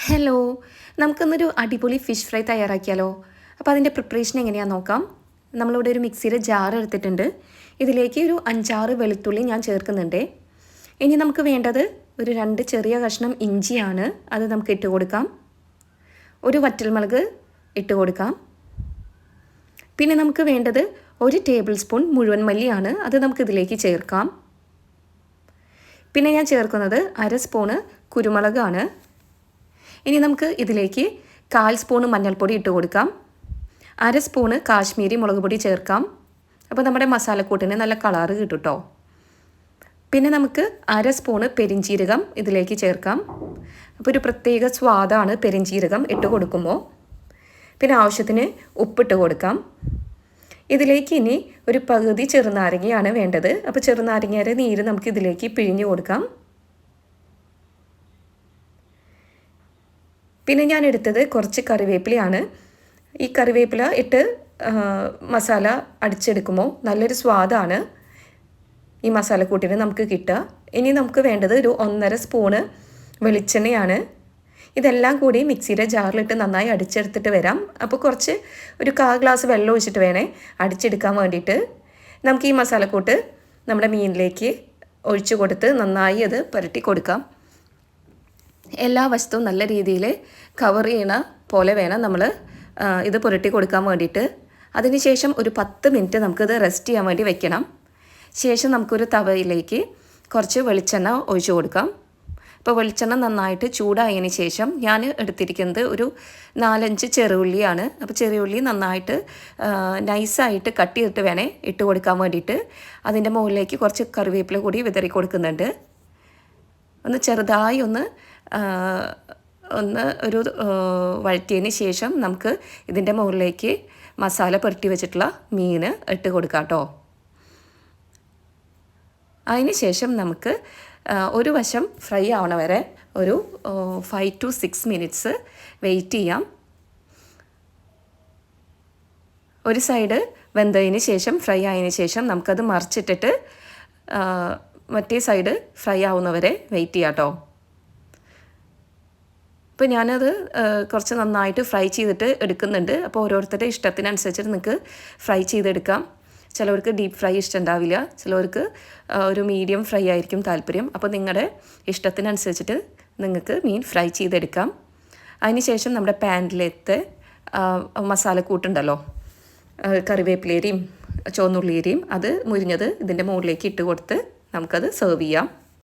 Hello, നമുക്കിന്നൊരു അടിപൊളി fish fry തയ്യാറാക്കിയാലോ? അപ്പോൾ അതിൻ്റെ പ്രിപ്പറേഷൻ എങ്ങനെയാണെന്ന് നോക്കാം. നമ്മളിവിടെ ഒരു മിക്സിയുടെ ജാർ എടുത്തിട്ടുണ്ട്. ഇതിലേക്ക് ഒരു 5-6 വെളുത്തുള്ളി ഞാൻ ചേർക്കുന്നുണ്ട്. ഇനി നമുക്ക് വേണ്ടത് ഒരു 2 ചെറിയ കഷ്ണം ഇഞ്ചിയാണ്. അത് നമുക്ക് ഇട്ട് കൊടുക്കാം. ഒരു വറ്റൽമുളക് ഇട്ട് കൊടുക്കാം. പിന്നെ നമുക്ക് വേണ്ടത് 1 ടേബിൾ സ്പൂൺ മുഴുവൻ മല്ലിയാണ്. അത് നമുക്ക് ഇതിലേക്ക് ചേർക്കാം. പിന്നെ ഞാൻ ചേർക്കുന്നത് 1/2 സ്പൂണ് കുരുമുളകാണ്. ഇനി നമുക്ക് ഇതിലേക്ക് 1/4 സ്പൂണ് മഞ്ഞൾപ്പൊടി ഇട്ട് കൊടുക്കാം. 1/2 സ്പൂണ് കാശ്മീരി മുളക് പൊടി ചേർക്കാം. അപ്പോൾ നമ്മുടെ മസാലക്കൂട്ടിന് നല്ല കളറ് കിട്ടും കേട്ടോ. പിന്നെ നമുക്ക് 1/2 സ്പൂണ് പെരിഞ്ജീരകം ഇതിലേക്ക് ചേർക്കാം. അപ്പോൾ ഒരു പ്രത്യേക സ്വാദാണ് പെരിഞ്ജീരകം ഇട്ട് കൊടുക്കുമ്പോൾ. പിന്നെ ആവശ്യത്തിന് ഉപ്പിട്ട് കൊടുക്കാം. ഇതിലേക്ക് ഇനി ഒരു പകുതി ചെറുനാരങ്ങയാണ് വേണ്ടത്. അപ്പോൾ ചെറുനാരങ്ങയുടെ നീര് നമുക്ക് ഇതിലേക്ക് പിഴിഞ്ഞ് കൊടുക്കാം. പിന്നെ ഞാൻ എടുത്തത് കുറച്ച് കറിവേപ്പിലയാണ്. ഈ കറിവേപ്പില ഇട്ട് മസാല അടിച്ചെടുക്കുമ്പോൾ നല്ലൊരു സ്വാദാണ് ഈ മസാലക്കൂട്ടിന് നമുക്ക് കിട്ടുക. ഇനി നമുക്ക് വേണ്ടത് ഒരു 1.5 സ്പൂണ് വെളിച്ചെണ്ണയാണ്. ഇതെല്ലാം കൂടി മിക്സിയുടെ ജാറിലിട്ട് നന്നായി അടിച്ചെടുത്തിട്ട് വരാം. അപ്പോൾ ഒരു 1/4 ഗ്ലാസ് വെള്ളം ഒഴിച്ചിട്ട് വേണേ അടിച്ചെടുക്കാൻ വേണ്ടിയിട്ട്. നമുക്ക് ഈ മസാലക്കൂട്ട് നമ്മുടെ മീനിലേക്ക് ഒഴിച്ചു കൊടുത്ത് നന്നായി അത് പുരട്ടി കൊടുക്കാം. എല്ലാ വശത്തും നല്ല രീതിയിൽ കവർ ചെയ്യണ പോലെ വേണം നമ്മൾ ഇത് പുരട്ടി കൊടുക്കാൻ വേണ്ടിയിട്ട്. അതിനുശേഷം ഒരു 10 മിനിറ്റ് നമുക്കിത് റെസ്റ്റ് ചെയ്യാൻ വേണ്ടി വെക്കണം. ശേഷം നമുക്കൊരു തവയിലേക്ക് കുറച്ച് വെളിച്ചെണ്ണ ഒഴിച്ചു കൊടുക്കാം. അപ്പോൾ വെളിച്ചെണ്ണ നന്നായിട്ട് ചൂടായതിന് ശേഷം ഞാൻ എടുത്തിരിക്കുന്നത് ഒരു 4-5 ചെറുള്ളിയാണ്. അപ്പോൾ ചെറിയുള്ളി നന്നായിട്ട് നൈസായിട്ട് കട്ട് ചെയ്തിട്ട് വേണേ ഇട്ട് കൊടുക്കാൻ വേണ്ടിയിട്ട്. അതിൻ്റെ മുകളിലേക്ക് കുറച്ച് കറിവേപ്പില കൂടി വിതറി കൊടുക്കുന്നുണ്ട്. ഒന്ന് ചെറുതായി ഒന്ന് ഒരു വഴറ്റിയതിന് ശേഷം നമുക്ക് ഇതിൻ്റെ മുകളിലേക്ക് മസാല പുരട്ടി വെച്ചിട്ടുള്ള മീൻ ഇട്ട് കൊടുക്കാം കേട്ടോ. അതിന് ശേഷം നമുക്ക് ഒരു വശം ഫ്രൈ ആവണ വരെ ഒരു 5 to 6 മിനിറ്റ്സ് വെയിറ്റ് ചെയ്യാം. ഒരു സൈഡ് വെന്തതിന് ശേഷം ഫ്രൈ ആയതിന് ശേഷം നമുക്കത് മറിച്ചിട്ടിട്ട് മറ്റേ സൈഡ് ഫ്രൈ ആവുന്നവരെ വെയിറ്റ് ചെയ്യാം കേട്ടോ. ഇപ്പോൾ ഞാനത് കുറച്ച് നന്നായിട്ട് ഫ്രൈ ചെയ്തിട്ട് എടുക്കുന്നുണ്ട്. അപ്പോൾ ഓരോരുത്തരുടെ ഇഷ്ടത്തിനനുസരിച്ചിട്ട് നിങ്ങൾക്ക് ഫ്രൈ ചെയ്തെടുക്കാം. ചിലവർക്ക് ഡീപ്പ് ഫ്രൈ ഇഷ്ടമുണ്ടാവില്ല, ചിലവർക്ക് ഒരു മീഡിയം ഫ്രൈ ആയിരിക്കും താല്പര്യം. അപ്പോൾ നിങ്ങളുടെ ഇഷ്ടത്തിനനുസരിച്ചിട്ട് നിങ്ങൾക്ക് മീൻ ഫ്രൈ ചെയ്തെടുക്കാം. അതിനുശേഷം നമ്മുടെ പാനിലത്തെ മസാലക്കൂട്ടുണ്ടല്ലോ, കറിവേപ്പിലേരിയും ചുവന്നുള്ളിയേരിയും അത് മുരിഞ്ഞത് ഇതിൻ്റെ മുകളിലേക്ക് ഇട്ട് കൊടുത്ത് നമുക്കത് സെർവ് ചെയ്യാം.